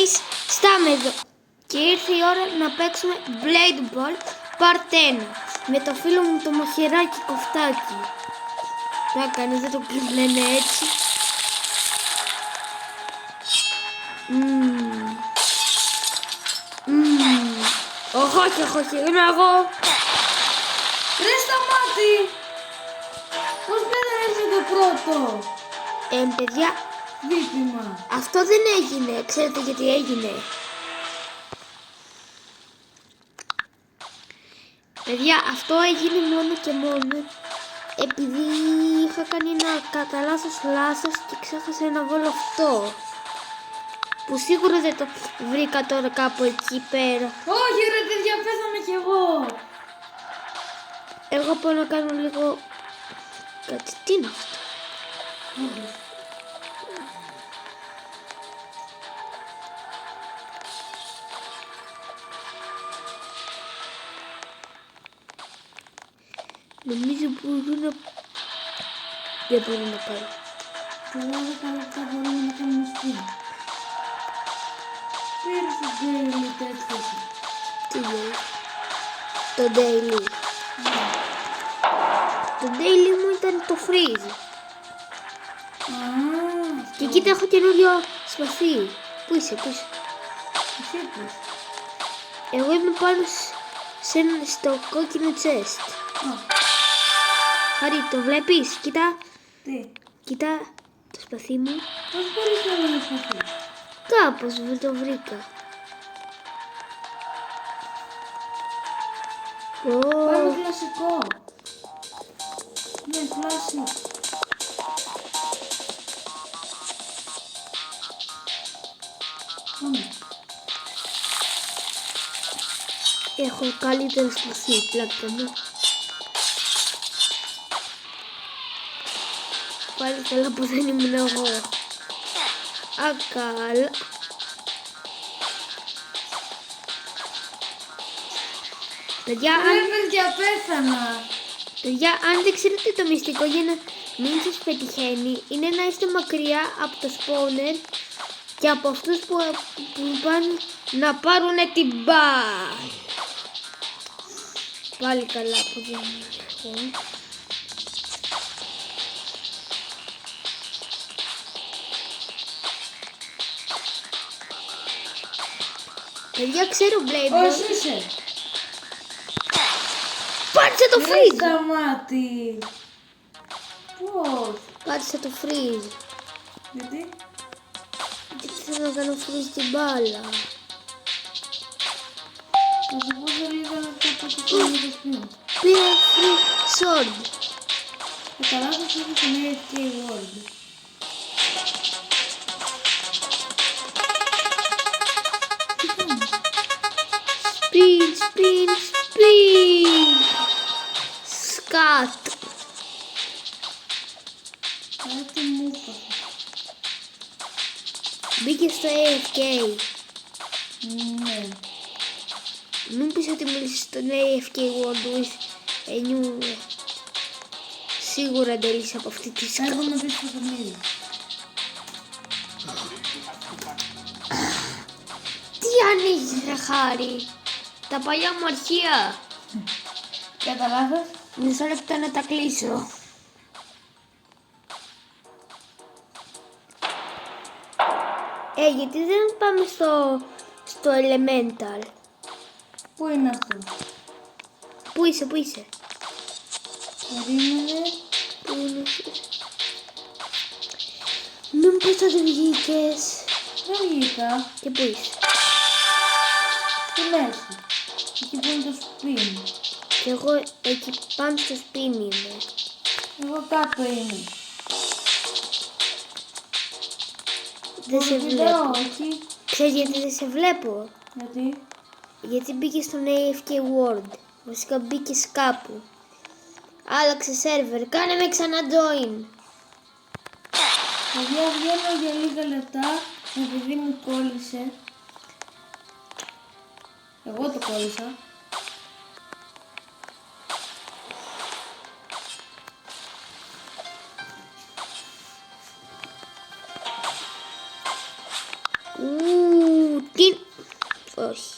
guys, στάμε εδώ και ήρθε η ώρα να παίξουμε Blade Ball Part 1 με το φίλο μου το μαχαιράκι κοφτάκι. Να κάνει, δεν το λένε έτσι. Όχι, είμαι εγώ. Ρε σταμάτη! Πώς δεν έρχεται πρώτο? Παιδιά, Δίπημα. αυτό δεν έγινε. Ξέρετε γιατί έγινε? Παιδιά, αυτό έγινε μόνο και μόνο επειδή είχα κάνει ένα κατά λάθος και ξέχασα να βάλω αυτό, που σίγουρα δεν το βρήκα τώρα κάπου εκεί πέρα. Όχι ρε παιδιά, πέθαμε κι εγώ. Εγώ πάω να κάνω λίγο κάτι. Τι είναι αυτό? Νομίζω μπορούν να... Δεν μπορούν να πάρουν. Τώρα 10 λεπτά μπορούμε να κάνουμε σπίτι. Πήρε στο daily τέτοιο. Τι λέει? Το daily. Το daily μου ήταν το freeze. Και κοίτα, έχω καινούριο σπαθί. Πού είσαι? Εσύ πες. Εγώ είμαι πάνω στο κόκκινο chest. Χαρή, το βλέπεις? Κοίτα. Τι? Κοίτα το σπαθί μου. Πώς μπορείς να με σπαθείς? Κάπως το βρήκα. Πάμε κλασικό. Ναι, κλασικό. Πάμε. Έχω καλύτερο σπαθί, πλάκα μου. Πάλι καλά που δεν ήμουν εγώ. Ακάλα. Παιδιά, Παιδιά, πέθανα. παιδιά, αν δεν ξέρετε το μυστικό για να μην σας πετυχαίνει, είναι να είστε μακριά από το spawner και από αυτούς που πάνε να πάρουν την μπάλ. Πάλι καλά που δεν είναι. Παιδιά, ξέρω Blade Ball. Πώς είσαι? Πάτησε το Ρε freeze. σταμάτη. Πώς? Πάτησε το freeze. Γιατί? Γιατί θέλω να κάνω freeze την μπάλα. Θα σου πω σε λίγα λεπτά πότε θα είναι το σπίτι. Πήρα free sword. Καλά θα σου έχω μια AFK World. Spin. Σκάτ. Κάτι μου είπα. Μπήκε στο AFK. Ναι. Μην πεις ότι μίλησες στον AFK World with a new... Σίγουρα δεν λύσεις από αυτή τη σκάτ. Έχω να πεις το παιχνίδι. Τι ανοίγεις ρε Χάρη? Τα παλιά μου αρχεία. Κατά λάθος. Μισό λεπτό να τα κλείσω. Γιατί δεν πάμε στο Elemental? Πού είναι αυτό? Πού είσαι? Περίμενε. Πού είναι? Μην πεις ότι βγήκες. Δεν βγήκα. Και πού είσαι? Στη μέση. Εκεί που είναι το spin. Και εγώ εκεί πάνω στο spin είμαι. Εγώ κάτω είμαι. Δεν σε Εδώ, βλέπω. όχι. Ξέρεις γιατί δεν σε βλέπω? Γιατί? Γιατί μπήκε στον AFK World. Βασικά μπήκες κάπου. Άλλαξε σερβερ. Κάνε με ξανά join. Παιδιά, βγαίνω για λίγα λεπτά επειδή μου κόλλησε. Εγώ το κόλλησα. όχι.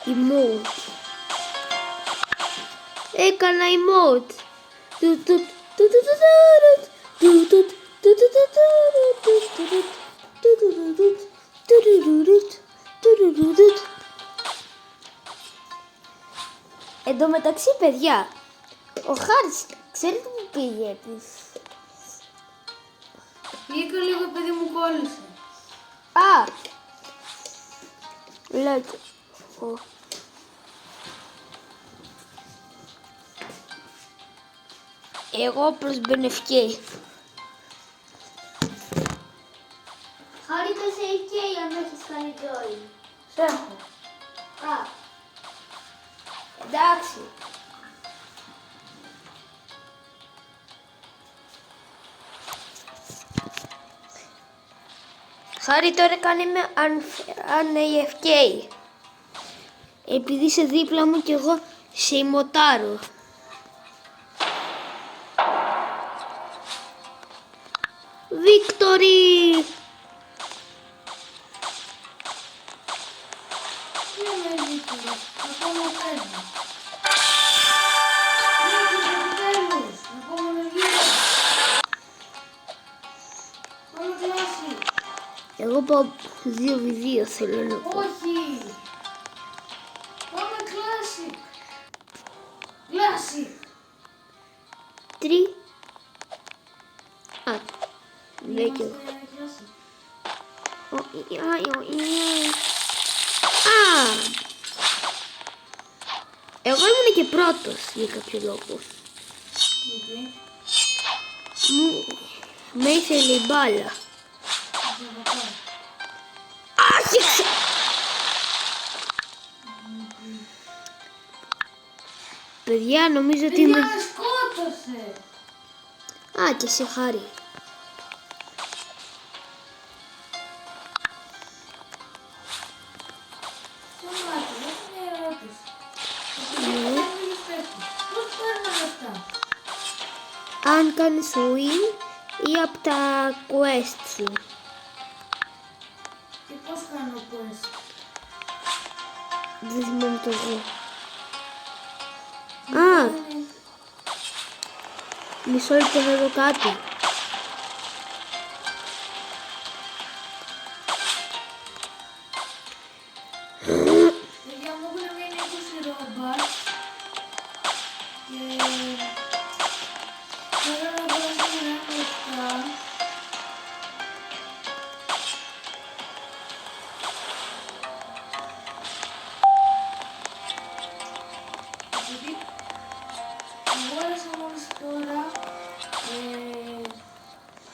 Emote. Έκανα emote. Εν τω μεταξύ, παιδιά, ο Χάρης, ξέρετε που πήγε? Βγήκα λίγο, παιδί μου κόλλησε. Α! Λέτε. Εγώ προς Μπενευκέ. Χάρη το σε AK αν έχεις κάνει join. Σ' έχω. Α. Εντάξει. Χάρη τώρα κάνε με αν AFK. Επειδή είσαι δίπλα μου και εγώ σε ημωτάρω. Victory! Τι είναι δίκαιο, ακόμα παίζει. Επιτέλους, επόμενο γύρο. Πάμε κλάση. Εγώ πάω 2v2 θέλω να πω. Όχι. Πάμε κλάση. Κλάση. 3. Α, δέκιο. Κλάση. Α! Εγώ ήμουν και πρώτος για κάποιο λόγο. Γιατί. Με ήθελε η μπάλα. Άρχισε! Παιδιά, νομίζω ότι είμαι... Παιδιά, σκότωσε. Α, και σε Χάρη. Σταμάτη, έχω μια ερώτηση. Πώς παίρνω αυτά. Αν κάνεις win ή από τα quest σου. Και πώς κάνω quest. Δεν θυμάμαι το εγώ. Α, μισό λεπτό να δω κάτι. Παιδιά μου έχουν μείνει 20 ρόμπα και θέλω να δώσω ένα λεπτά. Επειδή αγόρασα μόλις τώρα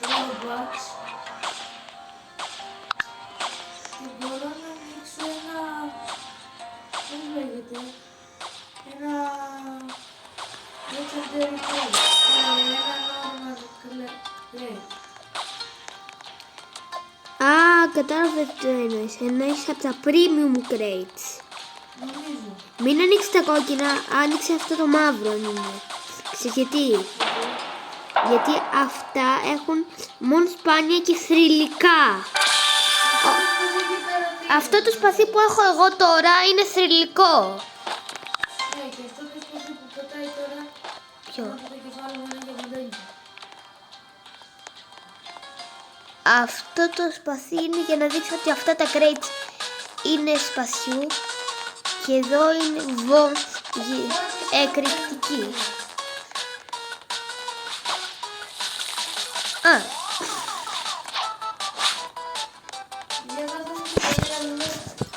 Robux και μπορώ να ανοίξω ένα, πώς λέγεται, ένα legendary crate, ένα normal crate. Α, κατάλαβα τι το εννοείς. Εννοείς από τα premium crates. Νομίζω. Μην ανοίξει τα κόκκινα, άνοιξε αυτό το μαύρο αν είναι. Ξέρεις γιατί? Γιατί αυτά έχουν μόνο σπάνια και θρυλικά. Αυτό το σπαθί που έχω εγώ τώρα είναι θρυλικό. Ναι, και αυτό το σπαθί που πετάει τώρα, Ποιο? από το κεφάλι μου είναι για μοντέλιο. Αυτό το σπαθί είναι για να δείξω ότι αυτά τα crates είναι σπαθιού και εδώ είναι εκρηκτική. Α, Διάβαζα την ιστορία,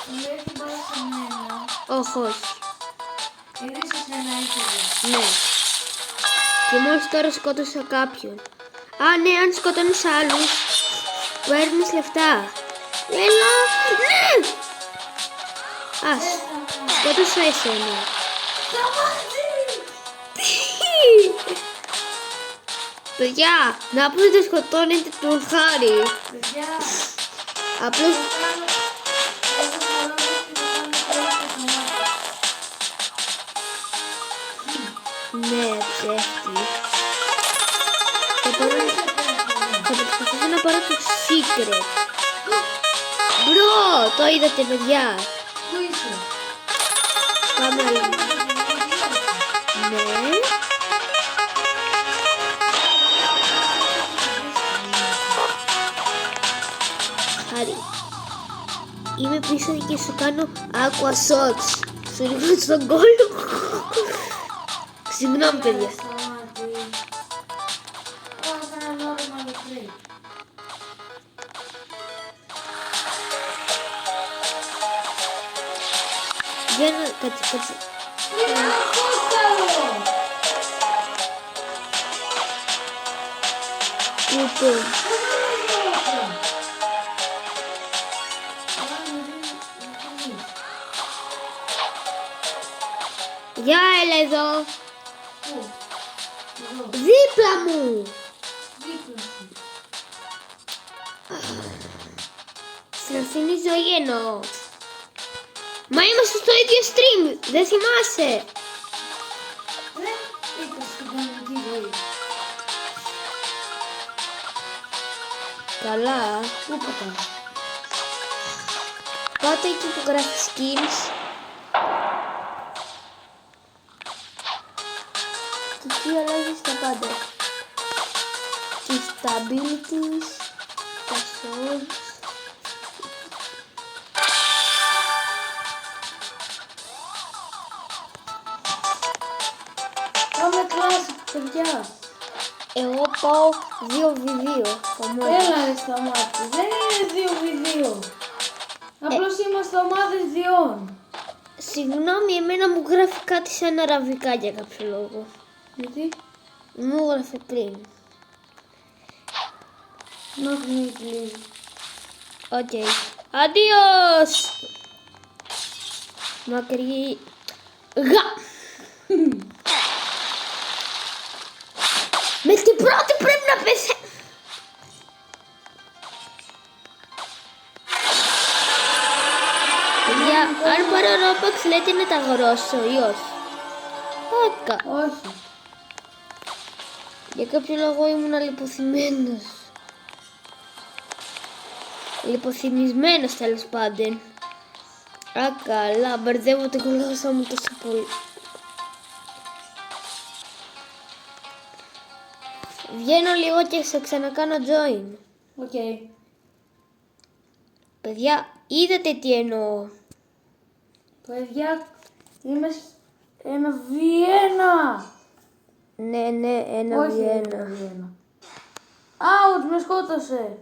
μου λέει την πάρα σε μένα. όχι. Είδες εσένα ήθελε. Ναι. Και μόλις τώρα σκότωσα κάποιον. Α, ναι, αν σκοτώνεις άλλους, παίρνεις λεφτά. Έλα, ναι! Ας, σκότωσα εσένα. Παιδιά, να πούμε ότι σκοτώνετε τον Χάρη. Παιδιά, Απλώς, έχω χαρόλες και θα κάνω τρεις και κομμάτια. ναι, ψεύτη. Θα προσπαθήσω να πάρω το secret. Μπρο, το είδατε παιδιά. Πού είσαι? Πάμε άλλη. Ναι. Χάρη. Είμαι πίσω και σου κάνω aqua shots. Σου ρίχνω στον κόλλο. Συγγνώμη παιδιά. Σταμάτη. Εγώ έκανα normal play. Για να κάτσε. Είναι κόσταλο! Λοιπόν, για έλα εδώ. Δίπλα μου. Στην αφήνει ζωή εννοώ. Μα είμαστε στο ίδιο stream. Δεν θυμάσαι. Δεν είπα στην κανονική ζωή. Καλά. Πού πατάω? Πάτε εκεί που γράφει skills. Και εκεί αλλάζεις τα πάντα. Τις abilities, τα swords. Πάμε κλάση, παιδιά. Εγώ πάω 2v2. Έλα ρε σταμάτη. Δεν είναι 2v2. Απλώς είμαστε ομάδες διών. Συγγνώμη, εμένα μου γράφει κάτι σαν αραβικά για κάποιο λόγο. Γιατί? Μου γράφει πριν. Not me please. Οκ. Αντίος! Μακρύ... Γα! Με την πρώτη πρέπει να πέσει. Παιδιά, αν πάρω Robux λέτε είναι τα γρόσο ή όχι. Άκα. Όχι. Για κάποιο λόγο ήμουν λιποθυμμένος. Λιποθυμισμένος τέλος πάντων. Α, καλά, μπερδεύω την γλώσσα μου τόσο πολύ. Βγαίνω λίγο και σε ξανακάνω join. Οκ. Παιδιά, είδατε τι εννοώ. Παιδιά, είμαι ένα Βιέννα. Ναι, ένα Όχι, Βιέννα. ένα Βιέννα. Άουτ, με σκότωσε.